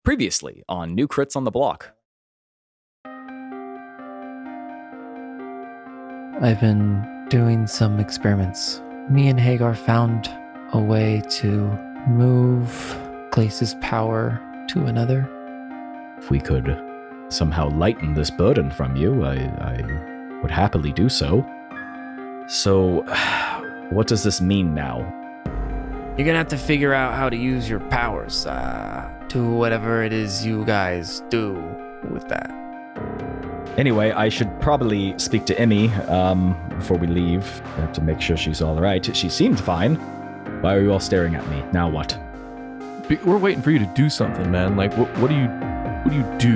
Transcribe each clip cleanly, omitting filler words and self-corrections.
Previously on New Crits on the Block. I've been doing some experiments. Me and Hagar found a way to move Glace's power to another. If we could somehow lighten this burden from you, I would happily do so. So, what does this mean now? You're gonna have to figure out how to use your powers to whatever it is you guys do with that. Anyway, I should probably speak to Emmy before we leave. I have to make sure she's all right. She seemed fine. Why are you all staring at me? Now what? We're waiting for you to do something, man. Like, what do you do?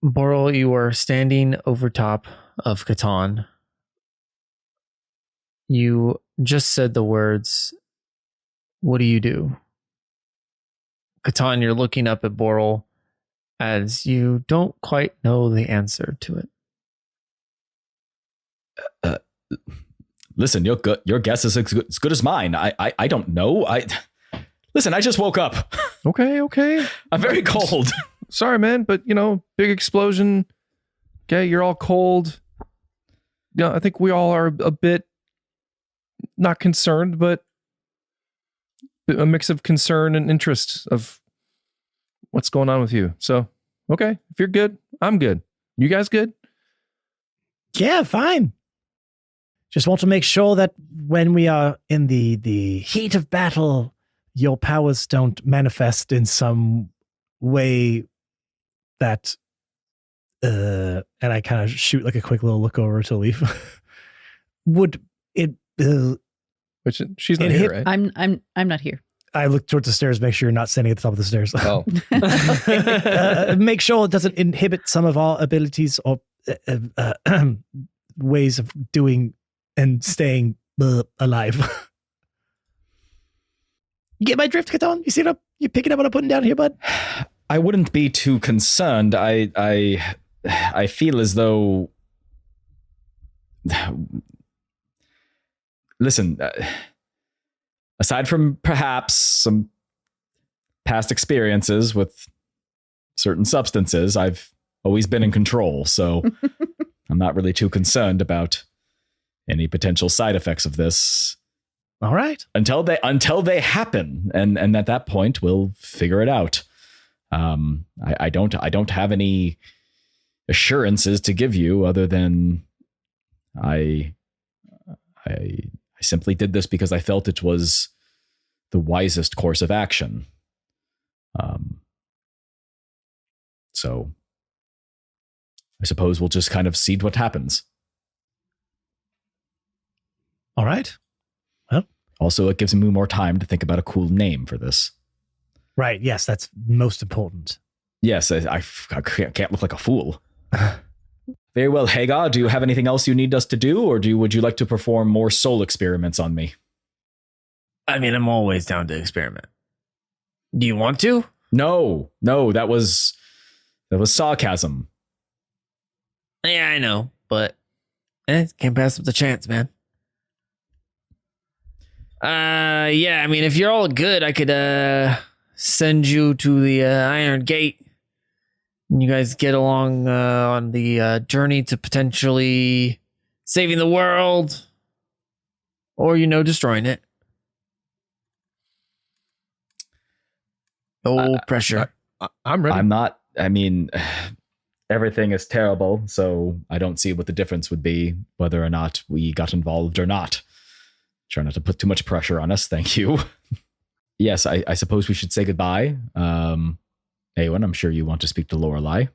Boral, you are standing over top of Catan. You just said the words, what do you do? Catan, you're looking up at Boral as you don't quite know the answer to it. Listen, your guess is as good as mine. I don't know. Listen, I just woke up. Okay. I'm very cold. Sorry, man, but big explosion. Okay, you're all cold. Yeah, I think we all are a bit not concerned, but a mix of concern and interest of what's going on with you. So, okay, if you're good, I'm good. You guys good? Yeah, fine. Just want to make sure that when we are in the heat of battle, your powers don't manifest in some way that and I kind of shoot like a quick little look over to Leaf. Would it Which she's not here, right? I'm not here. I look towards the stairs, make sure you're not standing at the top of the stairs. Oh. Make sure it doesn't inhibit some of our abilities or ways of doing and staying alive. You get my drift, Catan? You see what you picking up what I'm putting down here, bud? I wouldn't be too concerned. I feel as though... Listen, aside from perhaps some past experiences with certain substances, I've always been in control, so I'm not really too concerned about any potential side effects of this. All right. Until they happen, and at that point we'll figure it out. I don't have any assurances to give you other than I simply did this because I felt it was the wisest course of action. So I suppose we'll just kind of see what happens. All right. Well, also it gives me more time to think about a cool name for this. Right. Yes, that's most important. Yes, I can't look like a fool. Very well, Hagar, do you have anything else you need us to do, or would you like to perform more soul experiments on me? I mean, I'm always down to experiment. Do you want to? No, that was sarcasm. Yeah, I know, but can't pass up the chance, man. Yeah, I mean, if you're all good, I could send you to the Iron Gate. And you guys get along on the journey to potentially saving the world, or destroying it. No pressure. I'm ready. I'm not. I mean, everything is terrible, so I don't see what the difference would be whether or not we got involved or not. Try not to put too much pressure on us. Thank you. Yes, I suppose we should say goodbye. Eowyn, I'm sure you want to speak to Lorelei.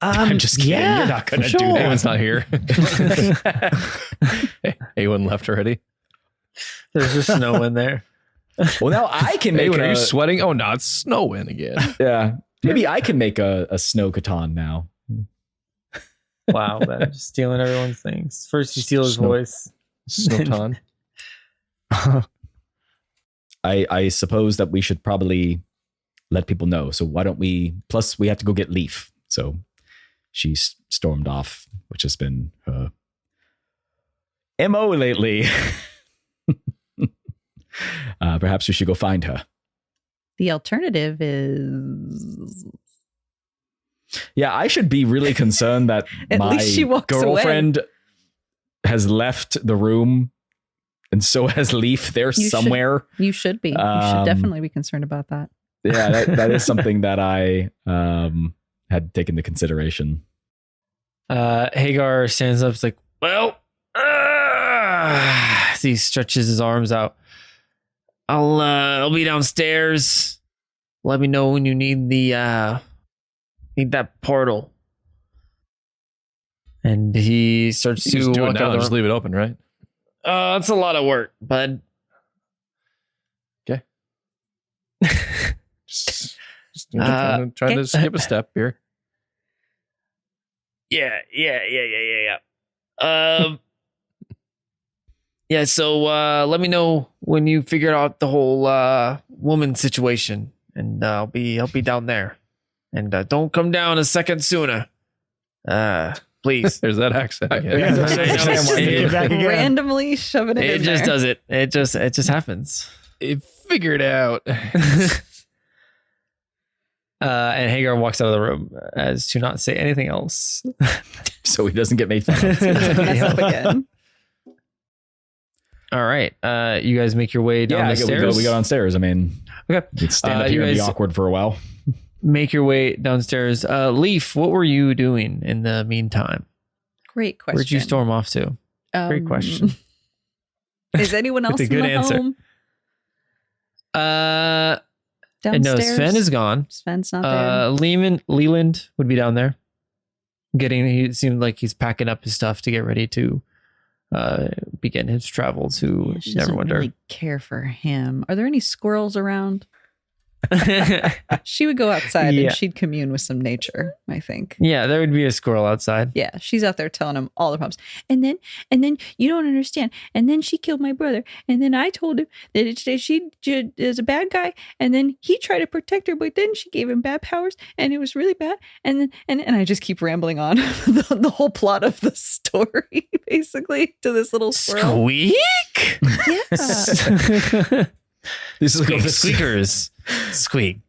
I'm just kidding. Yeah, you're not going to do Sure. that. Eowyn's not here. Eowyn left already. There's just snow in there. Well, now I can make Eowyn, are you sweating? Oh, no, it's snowing again. Yeah. Maybe I can make a snow Catan now. Wow, man, just stealing everyone's things. First you steal his Snow- voice. Snowton. I suppose that we should probably let people know. So why don't we? Plus, we have to go get Leaf. So she stormed off, which has been her MO lately. Perhaps we should go find her. The alternative is Yeah, I should be really concerned that At my least she walks girlfriend has left the room, and so has Leaf. They're should. somewhere. you should be. You should definitely be concerned about that. Yeah, that is something that I had taken into consideration. Hagar stands up. It's like, well, he stretches his arms out. I'll be downstairs. Let me know when you need that portal. And he starts You to just do it walk now out and the just leave it open, right? It's a lot of work, bud. Okay. just trying to skip a step here. Yeah. Yeah, so let me know when you figure out the whole woman situation, and I'll be down there. And don't come down a second sooner. Please. There's that accent again. Yeah, that's I know. Sam wanted to get back again. Randomly shoving it It in just there. does it. It just happens. It figured out. And Hagar walks out of the room as to not say anything else. So he doesn't get made fun of. Mess up again. All right. You guys make your way down Yeah, the we stairs. go downstairs. I mean, Okay. we'd stand up You here and be guys- awkward for a while. Make your way downstairs. Leaf, what were you doing in the meantime? Great question. Where'd you storm off to? Great question. Is anyone else It's a in good the answer. home? No, Downstairs? Sven is gone. Sven's not there. Leland would be down there. He seemed like he's packing up his stuff to get ready to begin his travel to Yeah, she doesn't Neverwinter. really care for him. Are there any squirrels around? She would go outside Yeah. and she'd commune with some nature, I think. Yeah, there would be a squirrel outside. Yeah, she's out there telling him all the problems. And then you don't understand. And then she killed my brother. And then I told him that she is a bad guy. And then he tried to protect her, but then she gave him bad powers, and it was really bad. And then I just keep rambling on the whole plot of the story, basically, to this little squirrel. Squeak! Yeah. Squeak, squeakers. Squeak.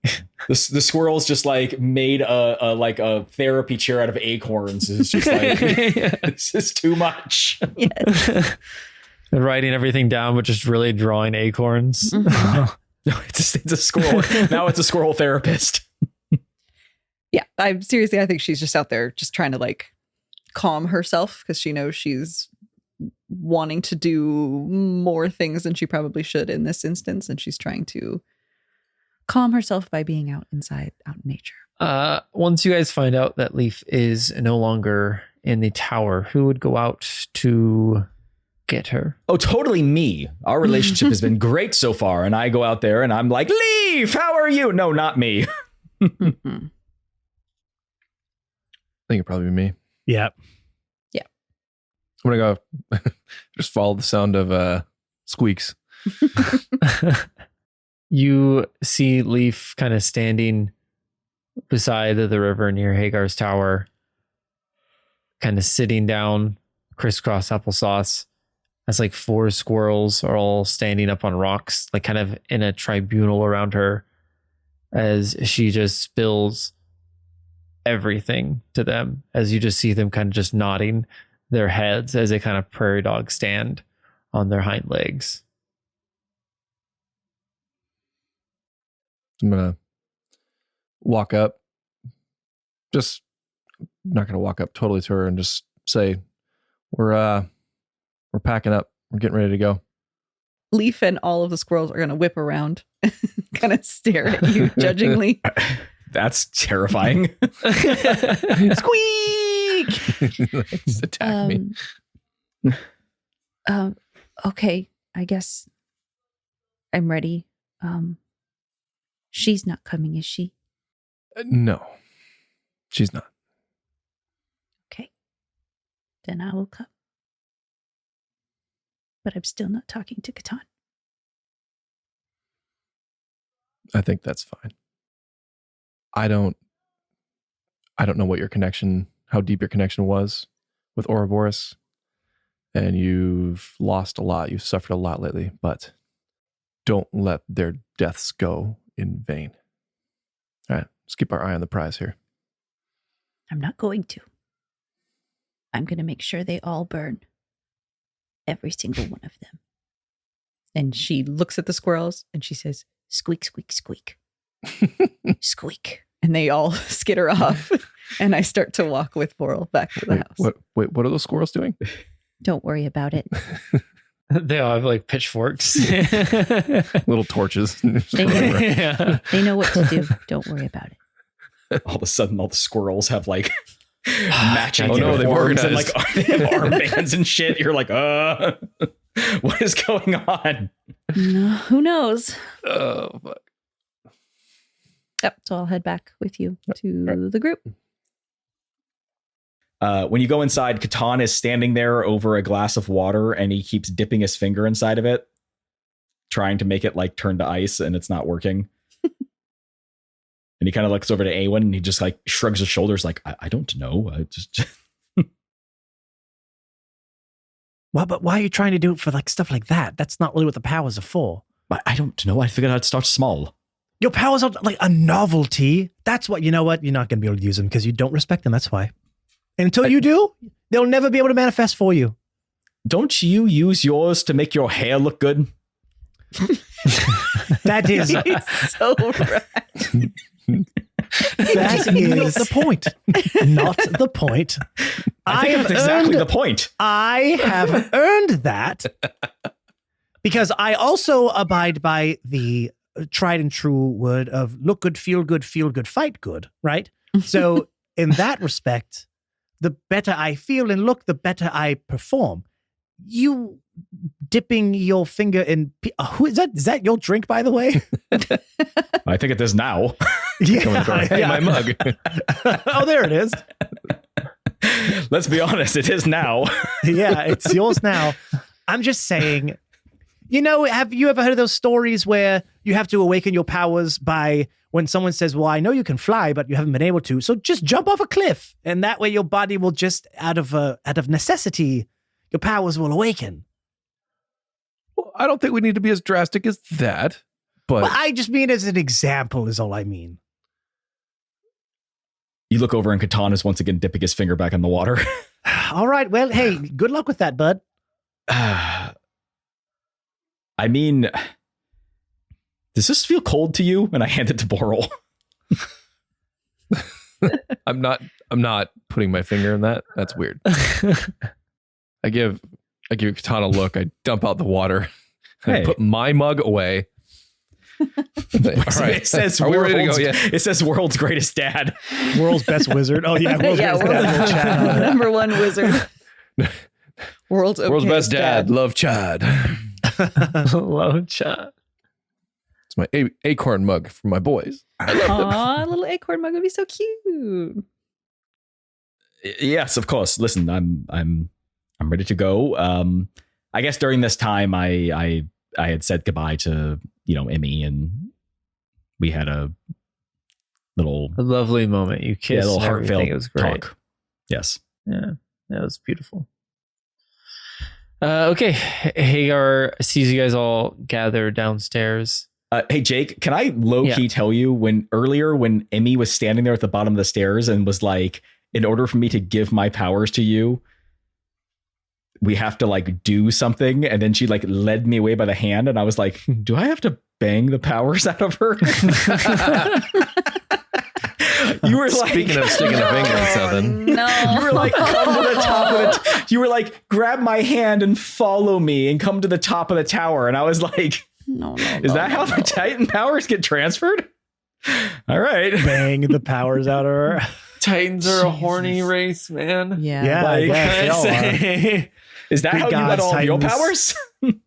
The squirrels just like made a therapy chair out of acorns. It's just like this is too much. Yes. Writing everything down, but just really drawing acorns. No, it's a squirrel. Now it's a squirrel therapist. Yeah, I think she's just out there just trying to like calm herself because she knows she's wanting to do more things than she probably should in this instance, and she's trying to calm herself by being out in nature. Once you guys find out that Leaf is no longer in the tower, who would go out to get her? Oh, totally me. Our relationship has been great so far, and I go out there and I'm like, Leaf, how are you? No, not me. Mhm. I think it'd probably be me. Yeah. I'm gonna go just follow the sound of squeaks. You see Leaf kind of standing beside the river near Hagar's tower, kind of sitting down, crisscross applesauce, as like 4 squirrels are all standing up on rocks, like kind of in a tribunal around her, as she just spills everything to them, as you just see them kind of just nodding their heads as they kind of prairie dog stand on their hind legs. I'm gonna walk up. Just not gonna walk up totally to her and just say, "We're packing up. We're getting ready to go." Leaf and all of the squirrels are going to whip around, kind of stare at you judgingly. That's terrifying. Squeak! Just attack me. Okay, I guess I'm ready. She's not coming, is she? No, she's not. Okay. then I will come. But I'm still not talking to Catan. I think that's fine. I don't know what your connection, how deep your connection was with Ouroboros. And you've lost a lot. You've suffered a lot lately, but don't let their deaths go in vain. All right, let's keep our eye on the prize here. I'm not going to. I'm going to make sure they all burn. Every single one of them. And she looks at the squirrels and she says, squeak, squeak, squeak. Squeak. And they all skitter off. And I start to walk with Boral back to the house. What are those squirrels doing? Don't worry about it. They all have like pitchforks. Little torches. They know, Yeah. they know what to do. Don't worry about it. All of a sudden, all the squirrels have like matching Oh, no, they've uniforms and like organized. they have armbands and shit. You're like, what is going on? No, who knows? Oh, fuck. Yep. So I'll head back with you to the group. When you go inside, Catan is standing there over a glass of water and he keeps dipping his finger inside of it, trying to make it like turn to ice, and it's not working. And he kind of looks over to Awen and he just like shrugs his shoulders like, I don't know. I just Well, but why are you trying to do it for like stuff like that? That's not really what the powers are for. I don't know. I figured I'd start small. Your powers are like a novelty. That's what, you know what? You're not going to be able to use them because you don't respect them. That's why. And until you do, they'll never be able to manifest for you. Don't you use yours to make your hair look good? That is So right. that is the point. Not the point. I think that's exactly the point. I have earned that because I also abide by the tried and true word of look good, feel good, fight good, right? So in that respect, the better I feel and look, the better I perform. You dipping your finger in who is that? Is that your drink, by the way? I think it is now. Yeah, Hey, my mug. Oh, there it is. Let's be honest, it is now. Yeah, it's yours now. I'm just saying, you know, have you ever heard of those stories where you have to awaken your powers by when someone says, well, I know you can fly, but you haven't been able to. So just jump off a cliff. And that way your body will just, out of necessity, your powers will awaken. Well, I don't think we need to be as drastic as that. But Well, I just mean as an example is all I mean. You look over and Catan is once again dipping his finger back in the water. All right. Well, hey, good luck with that, bud. I mean, does this feel cold to you? And I hand it to Boral. I'm not putting my finger in that. That's weird. I give Catan a look. I dump out the water. And I Hey. put my mug away. All right. It says Are we ready to go? world's, Yeah. it says world's greatest dad. World's best wizard. Oh, yeah. World's Yeah, greatest world's dad. Little chat on it. number one wizard. World's World's okayest best dad. Love Chad. Low chat. It's my acorn mug for my boys. Aw, little acorn mug would be so cute. Yes, of course. Listen, I'm ready to go. I guess during this time, I had said goodbye to Emmy, and we had a little A lovely moment. You kissed. a little and everything. heartfelt It was great. talk. Yes. Yeah, that was beautiful. Okay, Hagar sees you guys all gather downstairs. Hey Jake, can I low key tell you when Emmy was standing there at the bottom of the stairs and was like, in order for me to give my powers to you, we have to like do something, and then she like led me away by the hand, and I was like, do I have to bang the powers out of her? You were like, Speaking of sticking a finger in something. No. you were like, come to the top of the you were like, grab my hand and follow me and come to the top of the tower, and I was like, No. is that how the Titan powers get transferred? All right. Bang the powers out of her. Titans are a horny race, man. Yeah. Yeah, I Like, guess they all are. Is that Good how you got gods, all of your Titans. powers?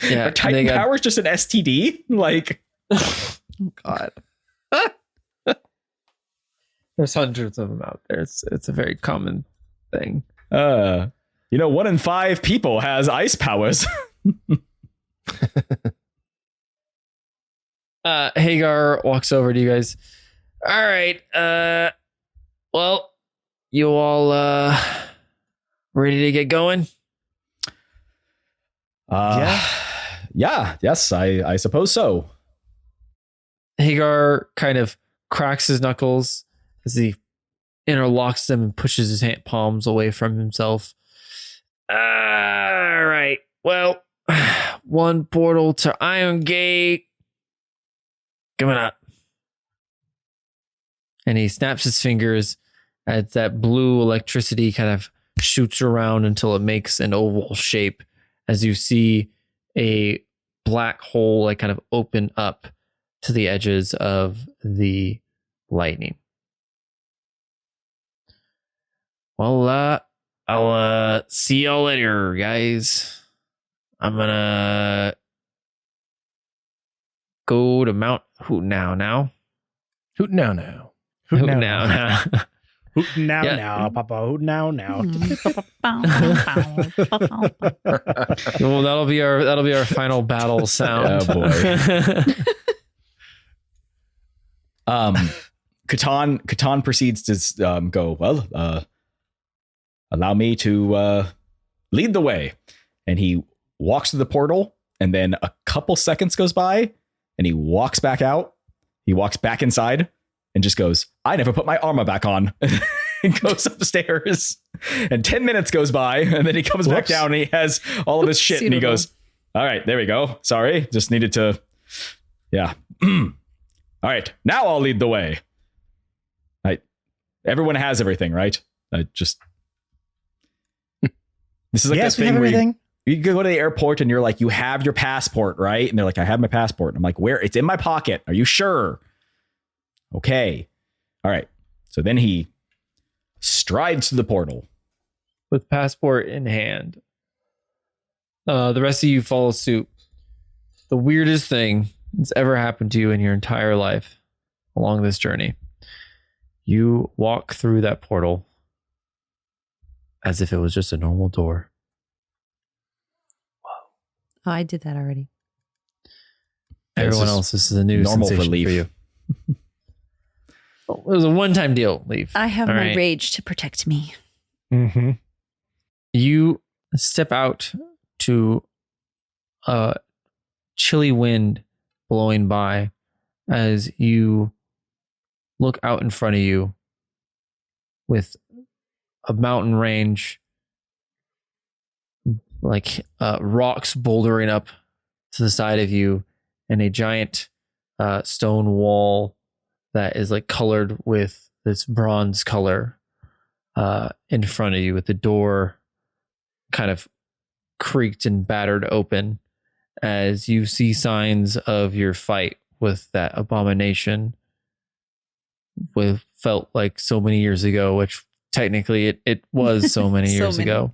Yeah, Are Titan they got- powers just an STD? Like, Oh, God. There's hundreds of them out there. It's a very common thing. 1 in 5 people has ice powers. Hagar walks over to you guys. All right. Well, you all ready to get going? Yes, I suppose so. Hagar kind of cracks his knuckles as he interlocks them and pushes his palms away from himself. All right. Well, one portal to Iron Gate. Coming up. And he snaps his fingers as that blue electricity kind of shoots around until it makes an oval shape as you see a black hole like kind of open up to the edges of the lightning. Well, I'll see y'all later, guys. I'm gonna go to Mount Hoot now. Hoot now. Hoot Now, now. now. Hoot now, Yeah. now, Papa. Hoot now. Well, that'll be our final battle sound. Oh, boy. Catan proceeds to go, well, allow me to lead the way. And he walks to the portal, and then a couple seconds goes by, and he walks back out. He walks back inside and just goes, I never put my armor back on. And goes upstairs. And 10 minutes goes by, and then he comes back down, and he has all of his shit, and he goes, all right, there we go. Sorry, just needed to, yeah. All right, now I'll lead the way. Everyone has everything, right? This is like Yes, that we have thing where everything. you go to the airport and you're like, you have your passport, right? And they're like, I have my passport. And I'm like, where? It's in my pocket. Are you sure? Okay. All right. So then he strides to the portal. With passport in hand. The rest of you follow suit. The weirdest thing that's ever happened to you in your entire life along this journey. You walk through that portal as if it was just a normal door. Oh, I did that already. Everyone is else, this is a new normal for sensation Leaf. you. It was a one-time deal, Leaf. I have All my right. rage to protect me. Mm-hmm. You step out to a chilly wind blowing by as you look out in front of you with a mountain range, like rocks bouldering up to the side of you, and a giant stone wall that is like colored with this bronze color in front of you, with the door kind of creaked and battered open as you see signs of your fight with that abomination with felt like so many years ago, which technically it was so many So years many. ago.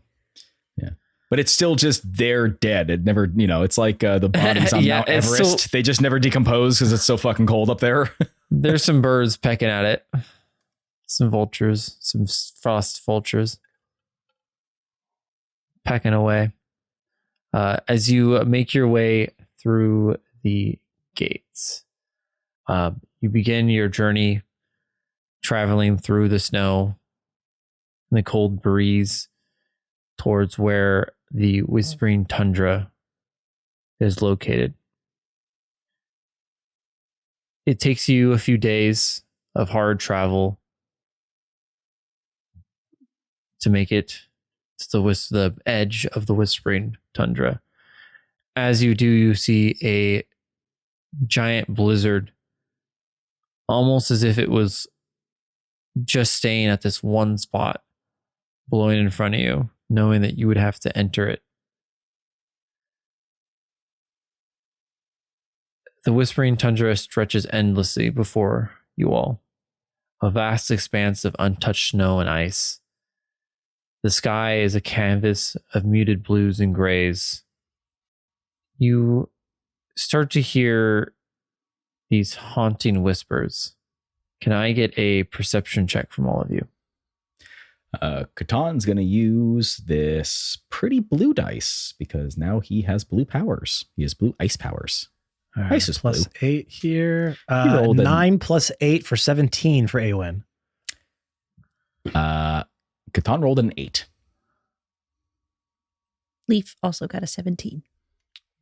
But it's still just they're dead. It never, it's like the bodies on Yeah, Mount it's Everest. so- They just never decompose because it's so fucking cold up there. There's some birds pecking at it. Some vultures, some frost vultures pecking away. As you make your way through the gates, you begin your journey traveling through the snow and the cold breeze towards where the whispering tundra is located. It takes you a few days of hard travel to make it to the edge of the whispering tundra. As you do, you see a giant blizzard, almost as if it was just staying at this one spot, blowing in front of you, knowing that you would have to enter it. The whispering tundra stretches endlessly before you all, a vast expanse of untouched snow and ice. The sky is a canvas of muted blues and grays. You start to hear these haunting whispers Can I get a perception check from all of you? Katan's going to use this pretty blue dice because now he has blue powers. He has blue ice powers. All right, Ice is plus blue. 8 here. He rolled 9 plus 8 for 17 for Awen. Katan rolled an 8. Leaf also got a 17.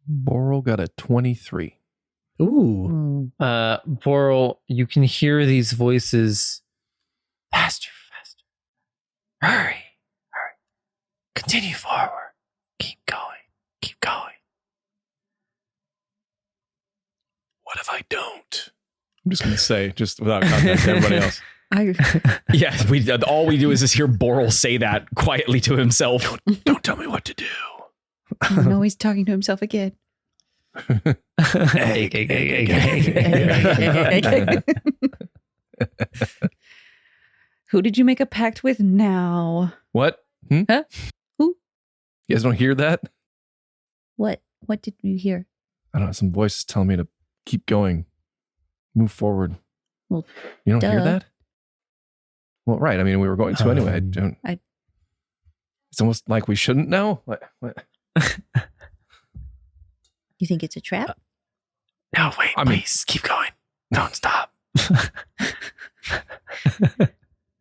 Boral got a 23. Ooh. Boral, you can hear these voices. Faster, faster. Hurry, hurry. Continue forward. Keep going, keep going. What if I don't? I'm just going to say, just without context to everybody else. Yeah, all we do is just hear Boral say that quietly to himself. Don't tell me what to do. No, he's talking to himself again. Who did you make a pact with now? What? Huh? Who? You guys don't hear that? What did you hear? I don't know. Some voices telling me to keep going, move forward. Well, you don't hear duh. that? Well, right. I mean, we were going to anyway. It's almost like we shouldn't know. What? You think it's a trap? No, wait, please keep going. Don't stop.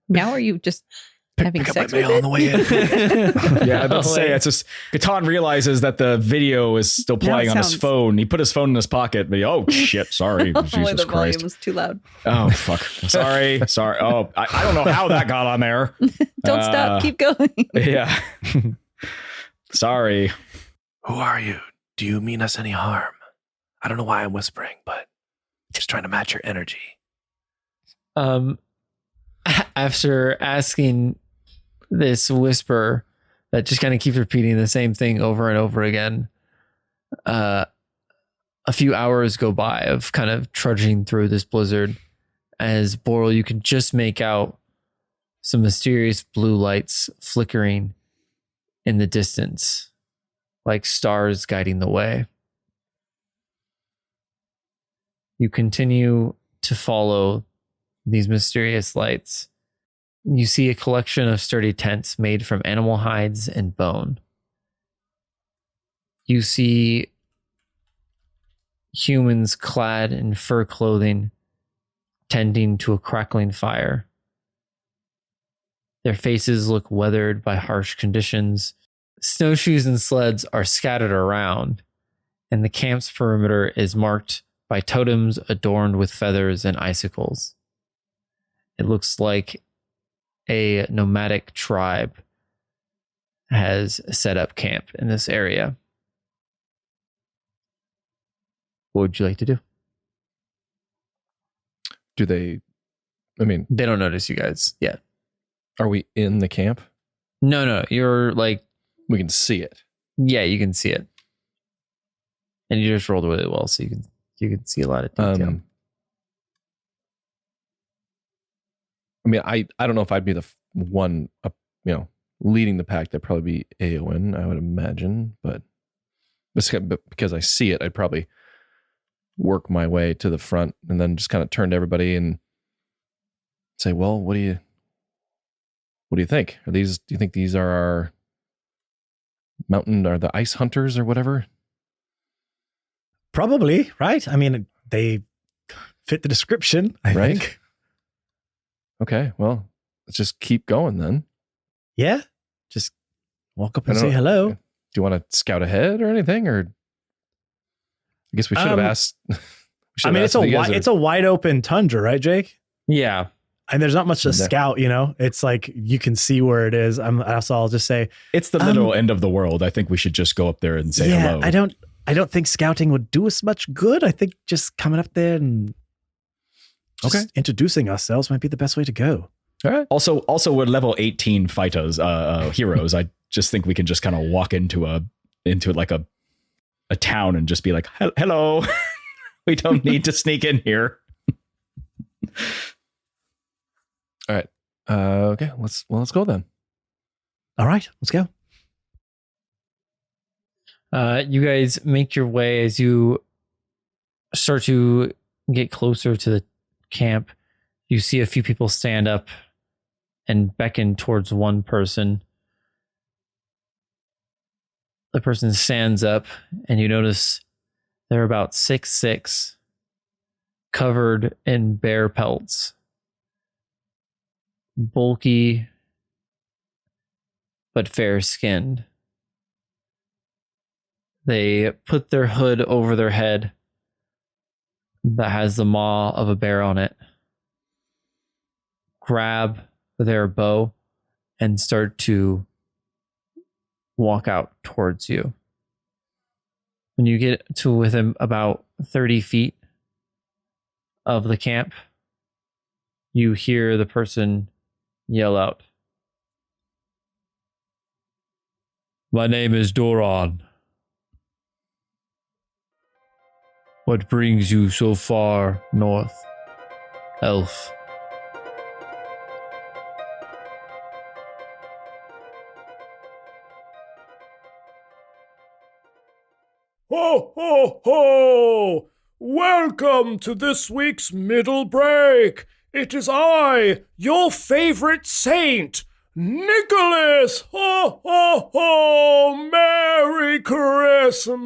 Now are you just having pick sex up my with mail it? on the way in. Yeah, I'm about to say, it's just Katan realizes that the video is still playing on his sounds- phone. He put his phone in his pocket, but oh shit, sorry. Oh, Jesus the volume Christ. was too loud. Oh, fuck. Sorry. Oh, I don't know how that got on there. Don't stop. Keep going. Yeah. Sorry. Who are you? Do you mean us any harm? I don't know why I'm whispering, but just trying to match your energy. After asking this whisper that just kind of keeps repeating the same thing over and over again, a few hours go by of kind of trudging through this blizzard. As Boral, you can just make out some mysterious blue lights flickering in the distance, like stars guiding the way. You continue to follow these mysterious lights. You see a collection of sturdy tents made from animal hides and bone. You see humans clad in fur clothing tending to a crackling fire. Their faces look weathered by harsh conditions. Snowshoes and sleds are scattered around, and the camp's perimeter is marked by totems adorned with feathers and icicles. It looks like a nomadic tribe has set up camp in this area. What would you like to do? Do they, I mean, They don't notice you guys yet. are we in the camp? No, you're like, We can see it. yeah, you can see it. And you just rolled really well, so you can see a lot of detail. I mean, I don't know if I'd be the one, leading the pack. That'd probably be Aowen, I would imagine. But because I see it, I'd probably work my way to the front and then just kind of turn to everybody and say, "Well, what do you think? Do you think these are our the ice hunters or whatever?" Probably, right? I mean, they fit the description, I Right. think. Okay, well, let's just keep going then. Yeah. Just walk up and I say don't- hello. Do you want to scout ahead or anything? Or I guess we should have asked. I mean, it's a wide open tundra, right, Jake? Yeah. And there's not much to Yeah. scout, It's like you can see where it is. I'll just say, It's the literal end of the world. I think we should just go up there and say hello. I don't think scouting would do us much good. I think just coming up there and just introducing ourselves might be the best way to go. All right. Also, we're level 18 fighters, heroes. I just think we can just kind of walk into like a town and just be like, hello. We don't need to sneak in here. All right. Okay. Let's go then. All right, let's go. You guys make your way as you start to get closer to the camp. You see a few people stand up and beckon towards one person. The person stands up, and you notice they're about 6'6", covered in bear pelts. Bulky, but fair-skinned. They put their hood over their head that has the maw of a bear on it, grab their bow, and start to walk out towards you. When you get to within about 30 feet of the camp, you hear the person yell out, "My name is Doron. What brings you so far north, elf?" Ho, ho, ho! Welcome to this week's Middle Break. It is I, your favorite saint, Nicholas. Ho, ho, ho! Merry Christmas!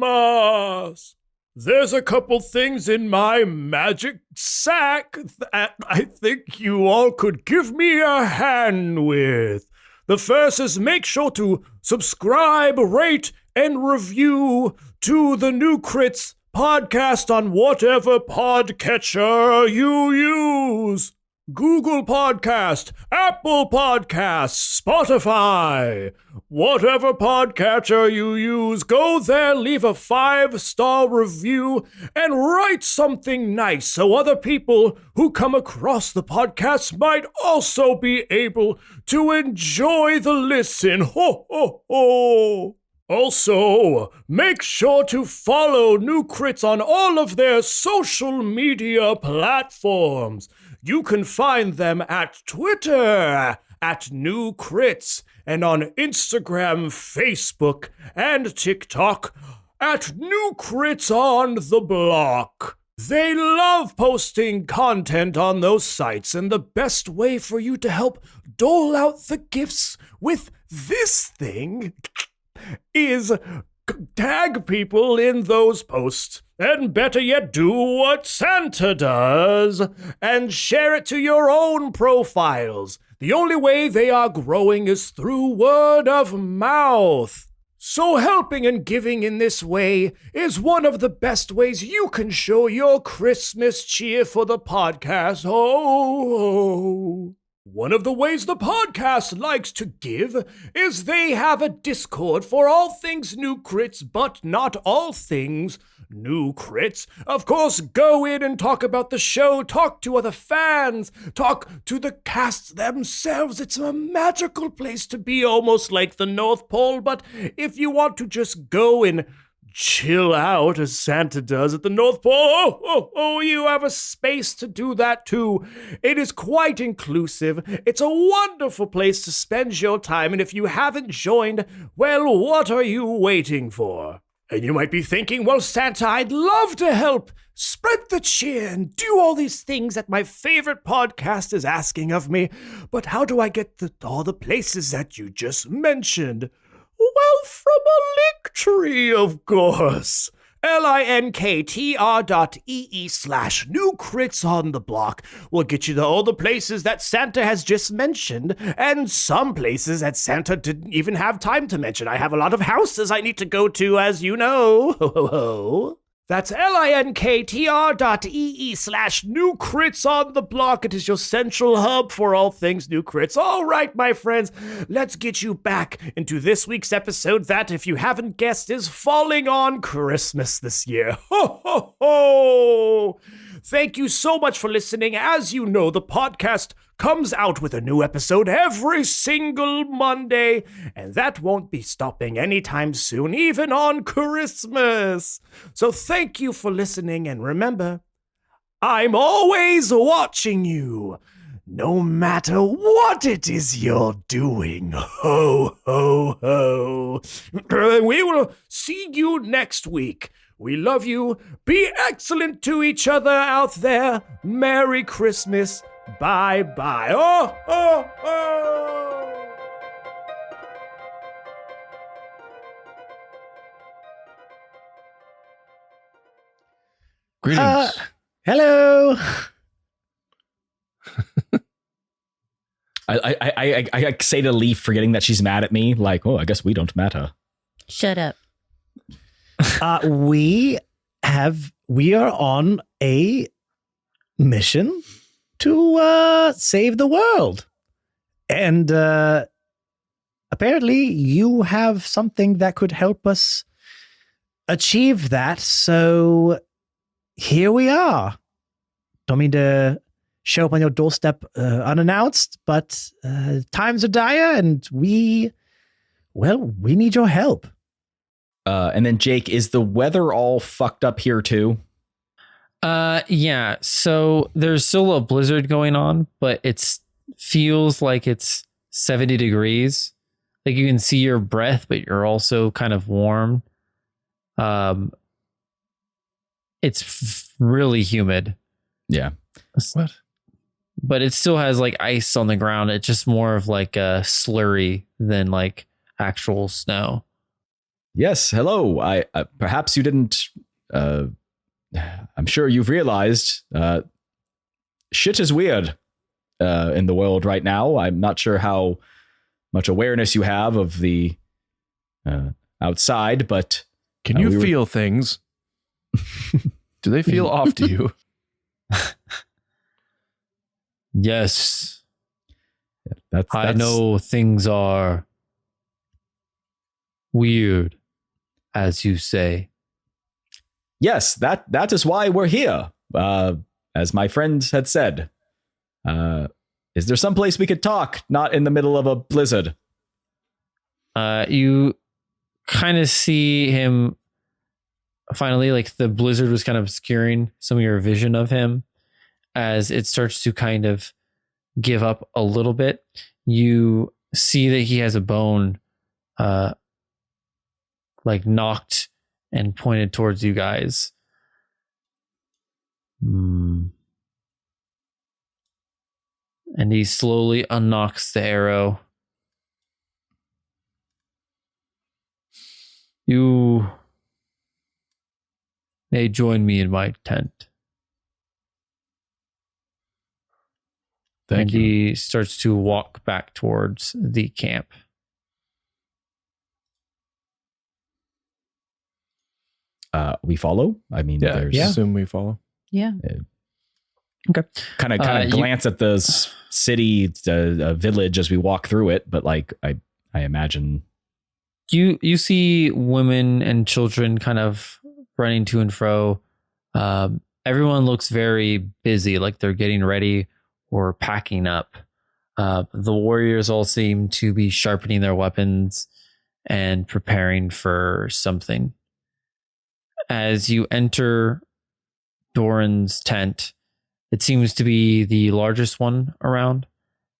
There's a couple things in my magic sack that I think you all could give me a hand with. The first is make sure to subscribe, rate, and review to the New Crits podcast on whatever podcatcher you use. Google Podcast, Apple Podcasts, Spotify, whatever podcatcher you use, go there, leave a 5-star review, and write something nice so other people who come across the podcast might also be able to enjoy the listen. Ho, ho, ho! Also, make sure to follow New Crits on all of their social media platforms. You can find them at Twitter, at New Crits, and on Instagram, Facebook, and TikTok, at New Crits on the Block. They love posting content on those sites, and the best way for you to help dole out the gifts with this thing is tag people in those posts, and better yet, do what Santa does and share it to your own profiles. The only way they are growing is through word of mouth. So helping and giving in this way is one of the best ways you can show your Christmas cheer for the podcast. Oh. One of the ways the podcast likes to give is they have a Discord for all things New Crits, but not all things New Crits. Of course, go in and talk about the show, talk to other fans, talk to the cast themselves. It's a magical place to be, almost like the North Pole, but if you want to just go and chill out as Santa does at the North Pole, you have a space to do that too. It is quite inclusive. It's a wonderful place to spend your time, and if you haven't joined, well, what are you waiting for? And you might be thinking, well, Santa, I'd love to help spread the cheer and do all these things that my favorite podcast is asking of me, but how do I get all the places that you just mentioned? Well, from a link tree, of course. linktr.ee/New Crits on the Block will get you to all the places that Santa has just mentioned, and some places that Santa didn't even have time to mention. I have a lot of houses I need to go to, as you know. That's linktr.ee/New Crits on the Block. It is your central hub for all things New Crits. All right, my friends, let's get you back into this week's episode that, if you haven't guessed, is falling on Christmas this year. Ho, ho, ho! Thank you so much for listening. As you know, the podcast comes out with a new episode every single Monday, and that won't be stopping anytime soon, even on Christmas. So thank you for listening, and remember, I'm always watching you, no matter what it is you're doing. Ho, ho, ho. We will see you next week. We love you. Be excellent to each other out there. Merry Christmas. Bye-bye. Oh, oh, oh. Greetings. Hello. I say to Leaf, forgetting that she's mad at me, like, oh, I guess we don't matter. Shut up. We are on a mission to save the world. And apparently you have something that could help us achieve that. So here we are. Don't mean to show up on your doorstep unannounced, but times are dire and we need your help. And then Jake, is the weather all fucked up here too? Yeah. So there's still a blizzard going on, but it feels like it's 70 degrees. Like you can see your breath, but you're also kind of warm. It's really humid. Yeah. What? But it still has like ice on the ground. It's just more of like a slurry than like actual snow. Yes. Hello. I perhaps you didn't. I'm sure you've realized shit is weird in the world right now. I'm not sure how much awareness you have of the outside, but Can you feel things? Do they feel off to you? Yes. That's I know things are weird, as you say. Yes, that is why we're here. As my friend had said, is there some place we could talk, not in the middle of a blizzard? You kind of see him finally, like the blizzard was kind of obscuring some of your vision of him as it starts to kind of give up a little bit. You see that he has a bone like knocked and pointed towards you guys. And he slowly unknocks the arrow. You may join me in my tent. Thank you. He starts to walk back towards the camp. We follow. I mean, Yeah, there's assume we follow. Yeah. Okay. kind of glance at the city, village as we walk through it, but like I imagine You see women and children kind of running to and fro. Everyone looks very busy, like they're getting ready or packing up. The warriors all seem to be sharpening their weapons and preparing for something. As you enter Doran's tent, it seems to be the largest one around,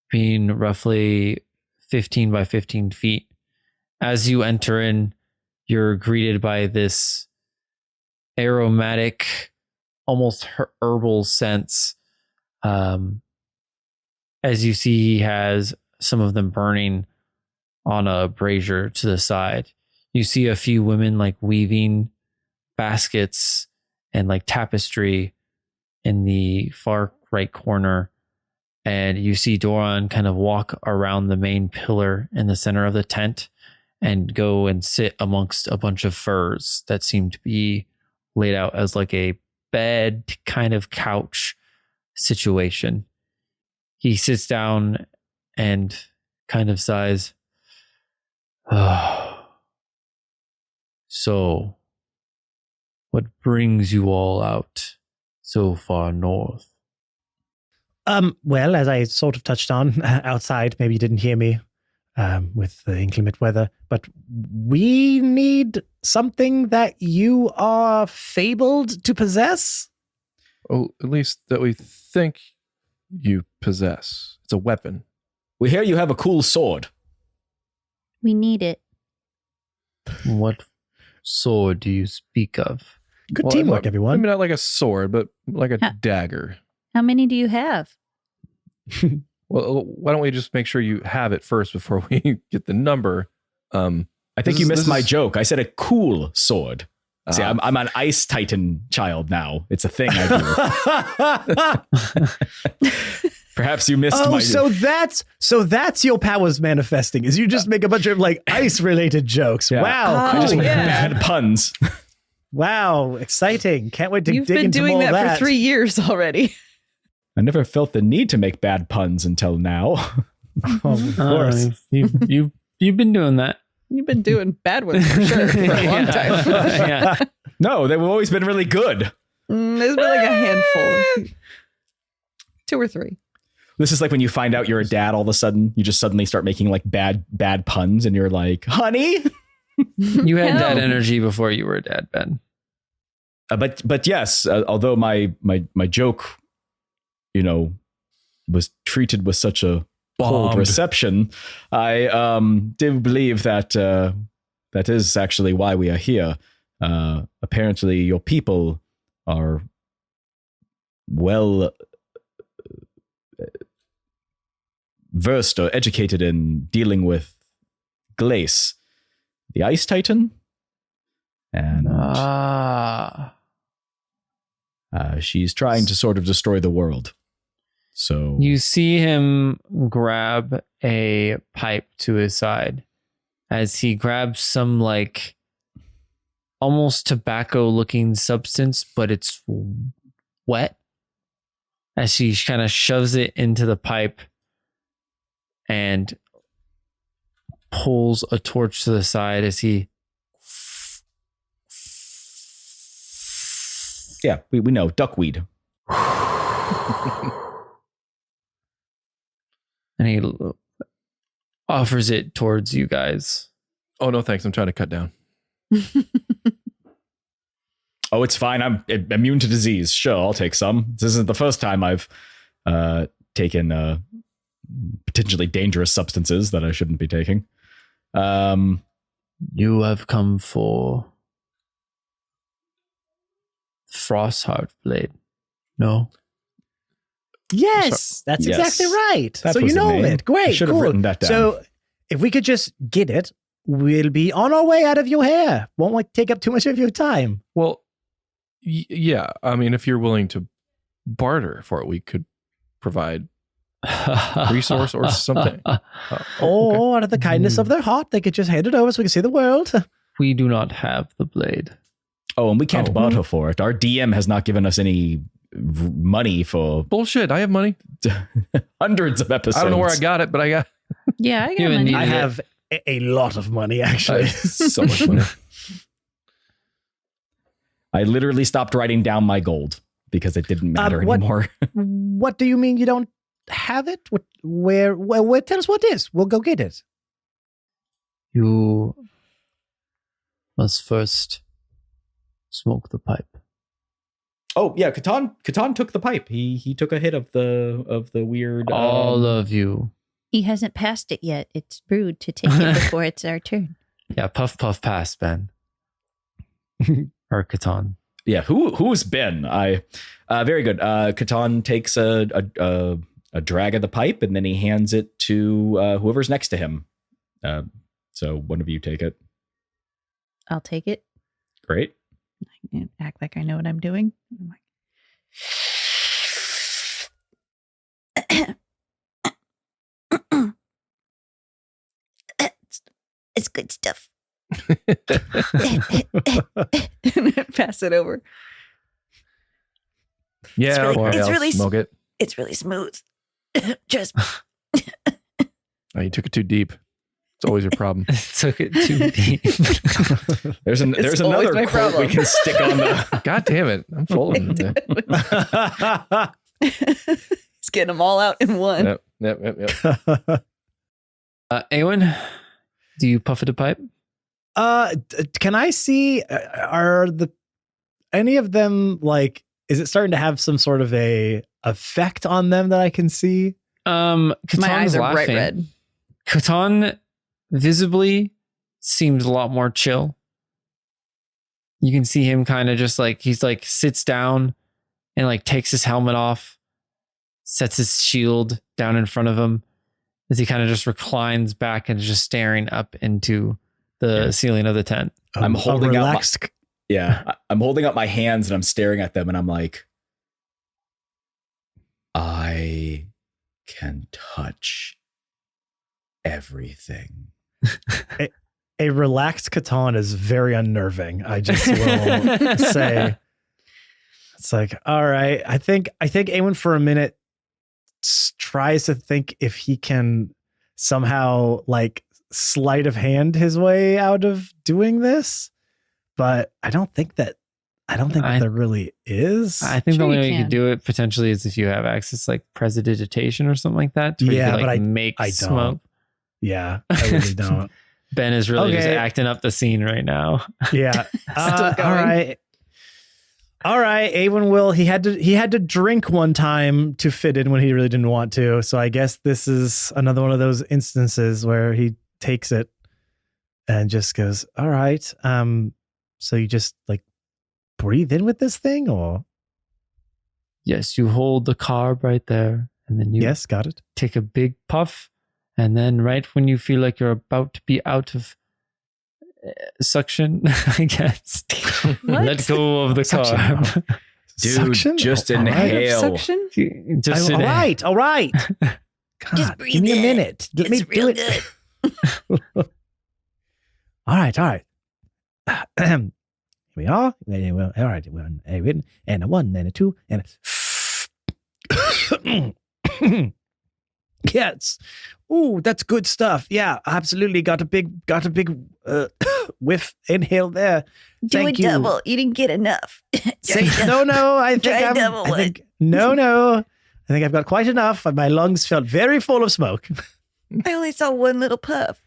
being roughly 15 by 15 feet. As you enter in, you're greeted by this aromatic, almost herbal scents. As you see, he has some of them burning on a brazier to the side. You see a few women like weaving baskets and like tapestry in the far right corner. And you see Doran kind of walk around the main pillar in the center of the tent and go and sit amongst a bunch of furs that seem to be laid out as like a bed kind of couch situation. He sits down and kind of sighs. So, what brings you all out so far north? Well, as I sort of touched on outside, maybe you didn't hear me with the inclement weather, but we need something that you are fabled to possess. Oh, at least that we think you possess. It's a weapon. we hear you have a cool sword. We need it. What sword do you speak of? Good teamwork, I everyone. mean, not like a sword, but like a Huh. dagger. How many do you have? Well, why don't we just make sure you have it first before we get the number? I think you missed my joke. I said a cool sword. See, Ah. I'm an ice titan child now. It's a thing I do. Perhaps you missed Oh, my. so that's your powers manifesting. Is you just make a bunch of like ice related jokes. Yeah. Wow, I cool. just make yeah. bad puns. Wow, exciting. Can't wait to You've dig been into doing more that of that. for 3 years already. I never felt the need to make bad puns until now. Oh, of course. You've been doing that. You've been doing bad ones for sure for a long time. Yeah. No, they've always been really good. There's been like a handful. 2 or 3. This is like when you find out you're a dad all of a sudden, you just suddenly start making like bad puns and you're like, honey. You had that Hell. energy before you were a dad, Ben. But yes, although my joke, was treated with such a cold Bombed. reception, I do believe that that is actually why we are here. Apparently, your people are well versed or educated in dealing with Glace, the Ice Titan, and she's trying to sort of destroy the world. So You see him grab a pipe to his side as he grabs some like almost tobacco looking substance, but it's wet. As she kind of shoves it into the pipe and pulls a torch to the side as he yeah, we know duckweed. and he offers it towards you guys. Oh, no, thanks. I'm trying to cut down. Oh, it's fine. I'm immune to disease. Sure, I'll take some. This isn't the first time I've taken potentially dangerous substances that I shouldn't be taking. You have come for Frostheart Blade. No? Yes, that's Yes. exactly right. That so you was the know name. it. Great. I should have cool. written that down. So if we could just get it, we'll be on our way out of your hair. Won't like take up too much of your time. Well, yeah. I mean, if you're willing to barter for it, we could provide resource or something. Or out of the kindness of their heart, they could just hand it over so we can see the world. We do not have the blade. Oh, and we can't Oh. barter for it. Our DM has not given us any money for Bullshit. I have money. hundreds of episodes. I don't know where I got it, but I got Yeah, I You got haven't money. needed I it. have a lot of money, actually. so much money. I literally stopped writing down my gold because it didn't matter what- anymore. What do you mean you don't have it? Where? Tell us what it is. We'll go get it. You must first smoke the pipe. Oh yeah, Catan took the pipe. He took a hit of the weird. All of you. He hasn't passed it yet. It's rude to take it before it's our turn. Yeah, puff pass, Ben. Or Catan. Yeah, who's been? Very good. Catan takes a drag of the pipe and then he hands it to whoever's next to him. So one of you take it. I'll take it. Great. And act like I know what I'm doing. I'm like, It's good stuff. pass it over. Yeah, really- okay, it's I'll really smoke it. It's really smooth. Just Oh, you took it too deep. It's always your problem. Took it too deep. There's always another my quote we problem. can stick on the. God damn it. I'm full of them. He's getting them all out in one. Yep. Awen, do you puff at a pipe? Can I see? Are any of them like? Is it starting to have some sort of a effect on them that I can see? My Catan's eyes are bright laughing. red. Catan visibly seems a lot more chill. You can see him kind of just like he's like sits down and like takes his helmet off, sets his shield down in front of him as he kind of just reclines back and is just staring up into the ceiling of the tent. I'm holding out relaxed. I'm holding up my hands and I'm staring at them and I'm like, I can touch everything. A relaxed Catan is very unnerving. I just will say, it's like, all right. I think Awen for a minute tries to think if he can somehow like sleight of hand his way out of doing this, but I don't think that there really is. I think Sure the only you way you can. could do it potentially is if you have access like prestidigitation or something like that. Yeah, you could, but I make don't. smoke. Yeah, I really don't. Ben is really just Okay. acting up the scene right now. Yeah. Still going. All right. Awen will. He had to drink one time to fit in when he really didn't want to. So I guess this is another one of those instances where he takes it and just goes, all right. So you just like breathe in with this thing, or Yes, you hold the carb right there, and then you yes, got it. take a big puff, and then right when you feel like you're about to be out of suction, I guess, What? let go of the Suction. carb. Dude, Suction? just All right. inhale. Suction? Just All right. All right. God, Just breathe give me a in. minute. Let me It's do real it. good. All right. Here we are. Well, all right. And a one, and a two, and a yes. Ooh, that's good stuff. Yeah, absolutely. Got a big whiff inhale there. Do Thank a you. double. You didn't get enough. Try double. No. I think Try double I think no. I think I've got quite enough. My lungs felt very full of smoke. I only saw one little puff.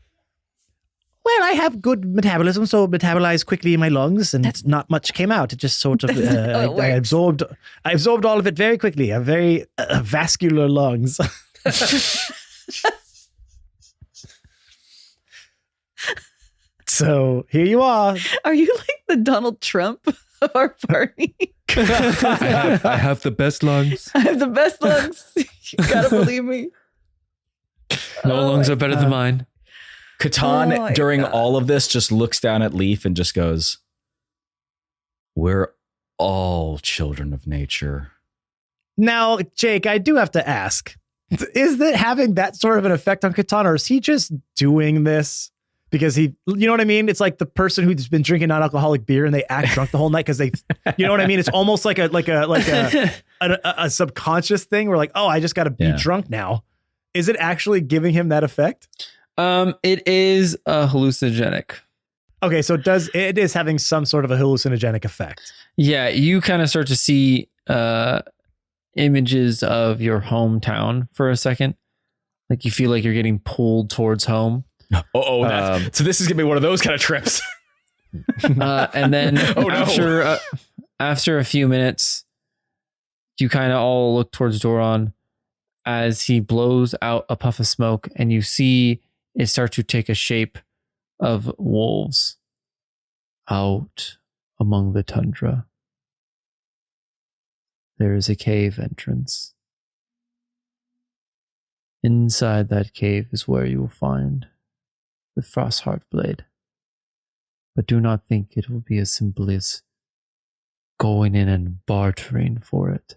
Well, I have good metabolism, so metabolize quickly in my lungs, and not much came out. It just sort of I absorbed all of it very quickly. I have very vascular lungs. So here you are. Are you like the Donald Trump of our party? I have the best lungs. I have the best lungs. You gotta believe me. No Oh lungs my are better than mine. Catan, Oh my during God. all of this, just looks down at Leaf and just goes, we're all children of nature. Now, Jake, I do have to ask: is that having that sort of an effect on Catan, or is he just doing this because he, you know what I mean? It's like the person who's been drinking non-alcoholic beer and they act drunk the whole night because they, you know what I mean? It's almost like a subconscious thing where like, oh, I just got to be Yeah. drunk now. Is it actually giving him that effect? It is a hallucinogenic. Okay, so it is having some sort of a hallucinogenic effect. Yeah, you kind of start to see images of your hometown for a second. Like you feel like you're getting pulled towards home. So this is gonna be one of those kind of trips. And then Oh, no. after a few minutes, you kind of all look towards Doron as he blows out a puff of smoke, and you see it start to take a shape of wolves out among the tundra. There is a cave entrance. Inside that cave is where you will find the Frostheart Blade. But do not think it will be as simple as going in and bartering for it.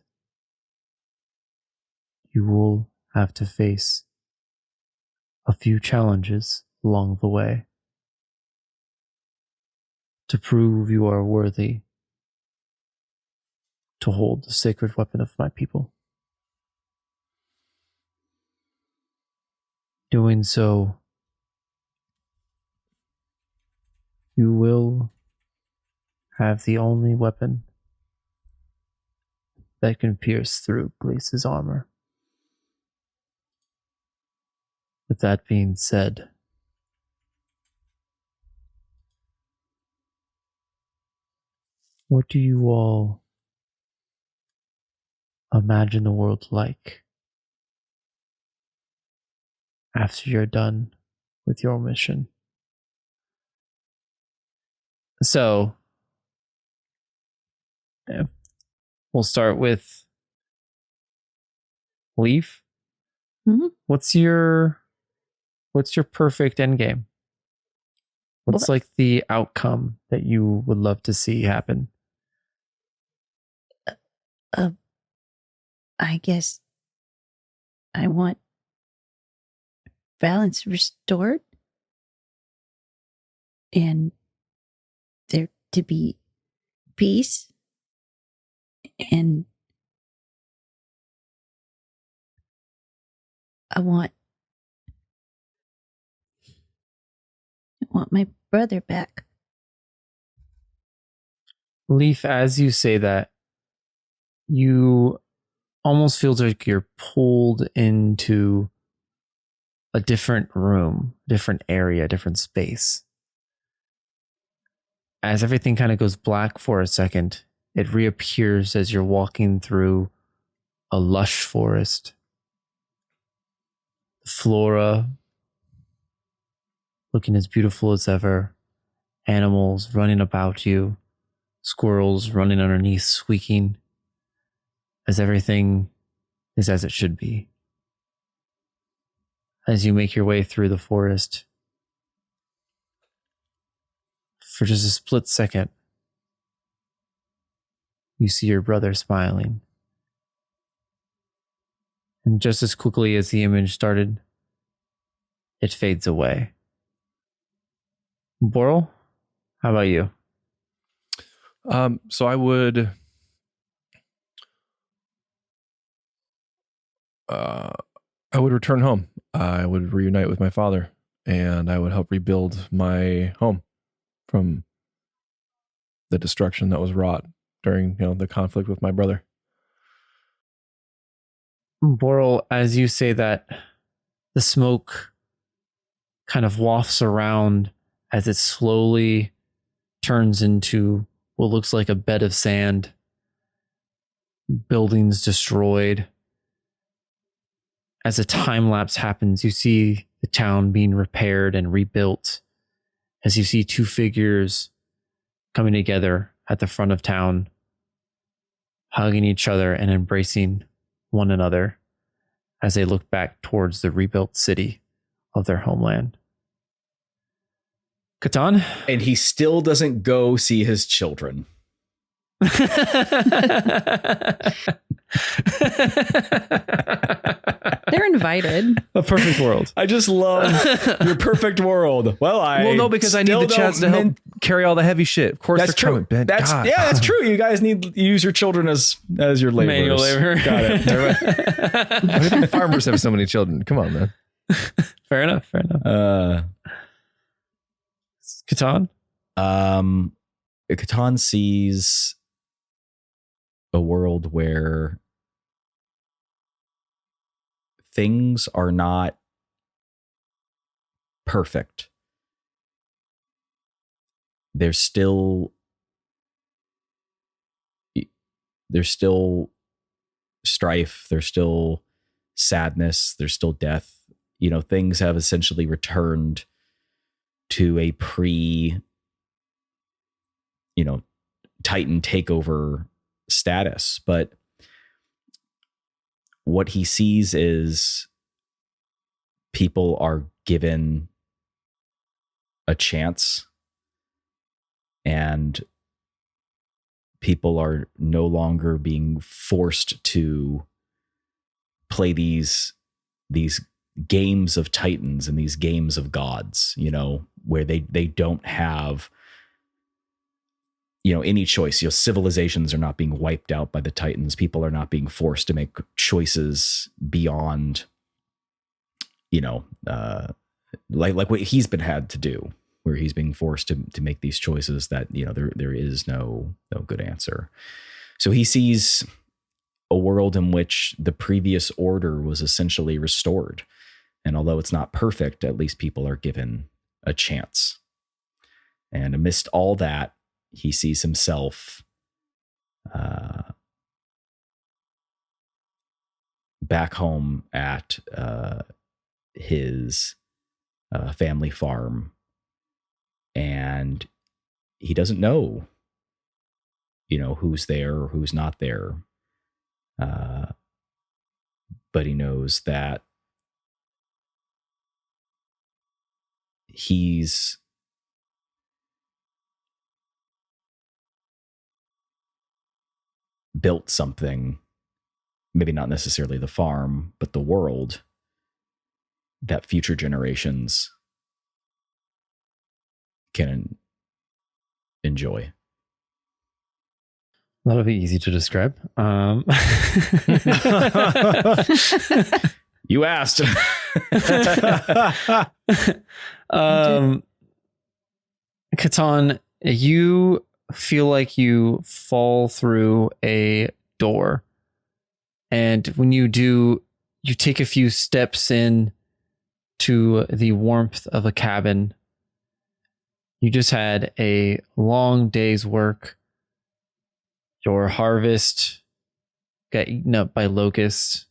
You will have to face a few challenges along the way to prove you are worthy to hold the sacred weapon of my people. Doing so, you will have the only weapon that can pierce through Glace's armor. With that being said, what do you all imagine the world like after you're done with your mission? So, we'll start with Leaf, Mhm. what's your perfect end game? What's What? like the outcome that you would love to see happen? I guess I want balance restored and there to be peace and I want my brother back. Leaf, as you say that, you almost feels like you're pulled into a different room, different area, different space. As everything kind of goes black for a second, it reappears as you're walking through a lush forest. Flora looking as beautiful as ever. Animals running about you. Squirrels running underneath, squeaking. As everything is as it should be. As you make your way through the forest, for just a split second, you see your brother smiling. And just as quickly as the image started, it fades away. Boral, how about you? So I would return home. I would reunite with my father, and I would help rebuild my home from the destruction that was wrought during, the conflict with my brother. Boral, as you say that, the smoke kind of wafts around as it slowly turns into what looks like a bed of sand. Buildings destroyed. As a time lapse happens, you see the town being repaired and rebuilt. As you see two figures coming together at the front of town, hugging each other and embracing one another as they look back towards the rebuilt city of their homeland. Catan? And he still doesn't go see his children. They're invited. A perfect world. I just love your perfect world. Well, no, because I need the chance to help carry all the heavy shit. Of course, That's they're coming, true. Ben. God. That's true. You guys need to use your children as your laborers. Manual labor. Got it. Why do farmers have so many children? Come on, man. Fair enough. Catan? Catan sees a world where things are not perfect. There's still strife, there's still sadness, there's still death. Things have essentially returned to a Titan takeover status. But what he sees is people are given a chance, and people are no longer being forced to play these games of titans and these games of gods, where they don't have any choice. Civilizations are not being wiped out by the titans. People are not being forced to make choices beyond like what he's been had to do, where he's being forced to make these choices that there is no good answer. So he sees a world in which the previous order was essentially restored, and although it's not perfect, at least people are given a chance. And amidst all that, he sees himself back home at his family farm, and he doesn't know, who's there or who's not there. But but he knows that he's built something, maybe not necessarily the farm, but the world that future generations can enjoy. That'll be easy to describe. You asked. Catan, you feel like you fall through a door. And when you do, you take a few steps in to the warmth of a cabin. You just had a long day's work. Your harvest got eaten up by locusts.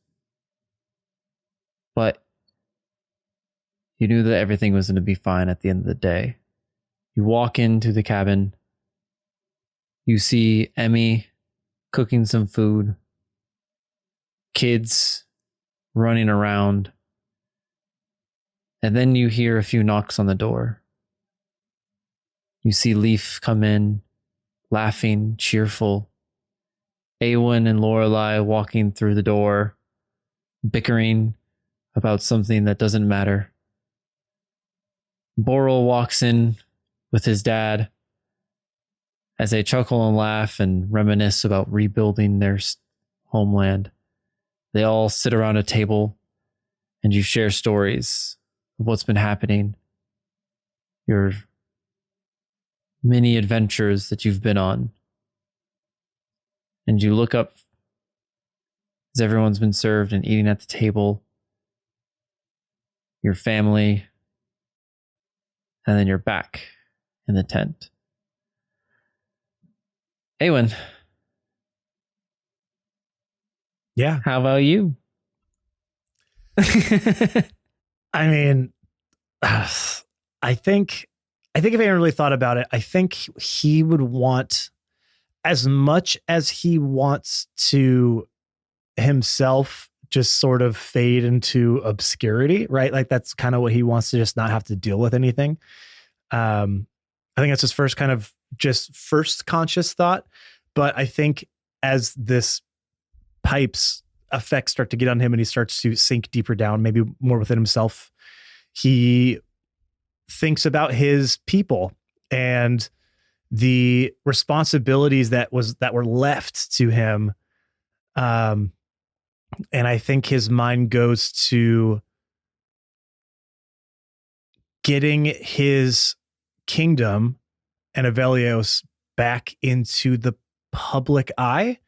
But you knew that everything was going to be fine at the end of the day. You walk into the cabin. You see Emmy cooking some food. Kids running around. And then you hear a few knocks on the door. You see Leaf come in, laughing, cheerful. Awen and Lorelei walking through the door, bickering about something that doesn't matter. Boral walks in with his dad as they chuckle and laugh and reminisce about rebuilding their homeland. They all sit around a table and you share stories of what's been happening, your many adventures that you've been on. And you look up as everyone's been served and eating at the table, your family, and then you're back in the tent. Awen. Yeah. How about you? I mean, I think if anyone really thought about it, I think he would want, as much as he wants to himself just sort of fade into obscurity, right? Like that's kind of what he wants, to just not have to deal with anything. I think that's his first conscious thought. But I think as this pipe's effects start to get on him and he starts to sink deeper down, maybe more within himself, he thinks about his people and the responsibilities that were left to him. And I think his mind goes to getting his kingdom and Avelios back into the public eye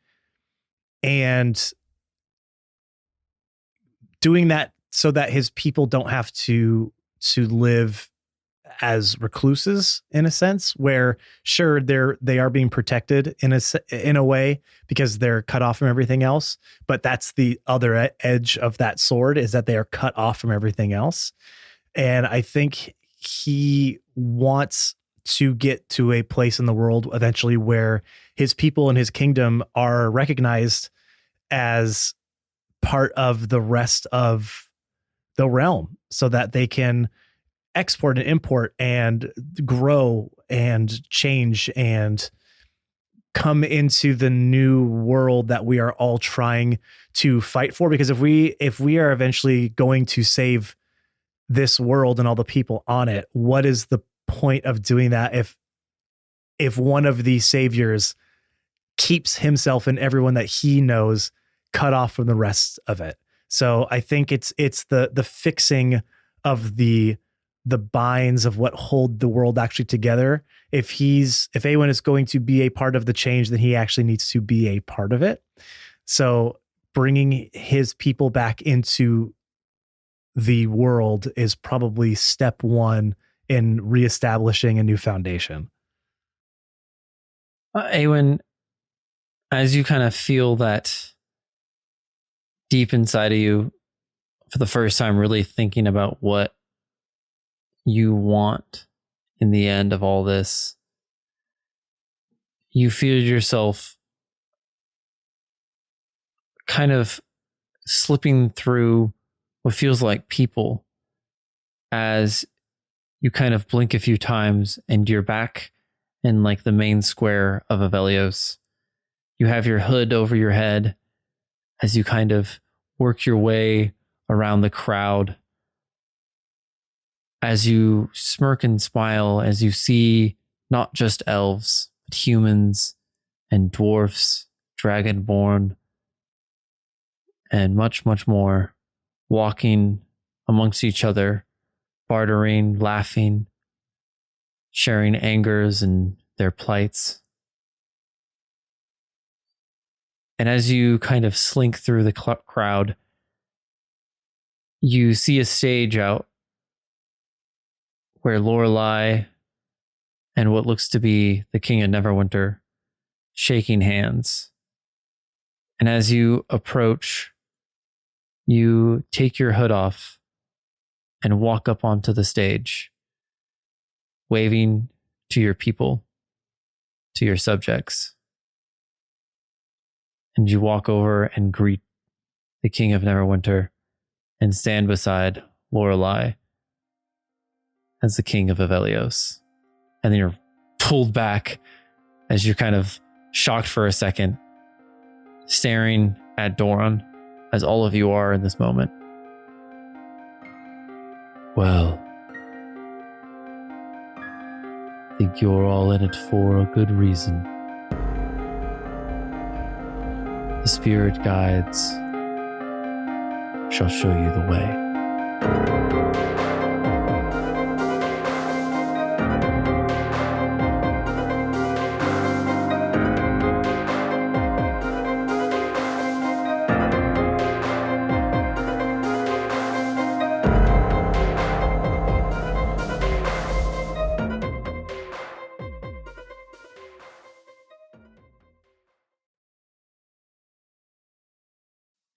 and doing that so that his people don't have to live as recluses, in a sense, where sure they are being protected in a way because they're cut off from everything else, but that's the other edge of that sword, is that they are cut off from everything else. And I think he wants to get to a place in the world eventually where his people and his kingdom are recognized as part of the rest of the realm, so that they can export and import and grow and change and come into the new world that we are all trying to fight for. Because if we are eventually going to save this world and all the people on it, what is the point of doing that if one of these saviors keeps himself and everyone that he knows cut off from the rest of it? So I think it's the fixing of the binds of what hold the world actually together. If Awen is going to be a part of the change, then he actually needs to be a part of it. So bringing his people back into the world is probably step one in reestablishing a new foundation. Awen, as you kind of feel that deep inside of you for the first time, really thinking about what you want in the end of all this, you feel yourself kind of slipping through what feels like people as you kind of blink a few times and you're back in like the main square of Avelios. You have your hood over your head as you kind of work your way around the crowd. As you smirk and smile, as you see not just elves, but humans and dwarfs, dragonborn, and much, much more walking amongst each other, bartering, laughing, sharing angers and their plights. And as you kind of slink through the crowd, you see a stage out where Lorelei and what looks to be the King of Neverwinter shaking hands. And as you approach, you take your hood off and walk up onto the stage, waving to your people, to your subjects. And you walk over and greet the King of Neverwinter and stand beside Lorelei as the King of Avelios. And then you're pulled back as you're kind of shocked for a second, staring at Doran, as all of you are in this moment. Well, I think you're all in it for a good reason. The spirit guides shall show you the way.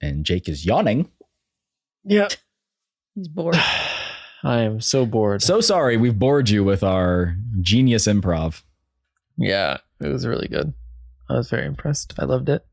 And Jake is yawning. Yeah. He's bored. I am so bored. So sorry, we've bored you with our genius improv. Yeah, it was really good. I was very impressed. I loved it.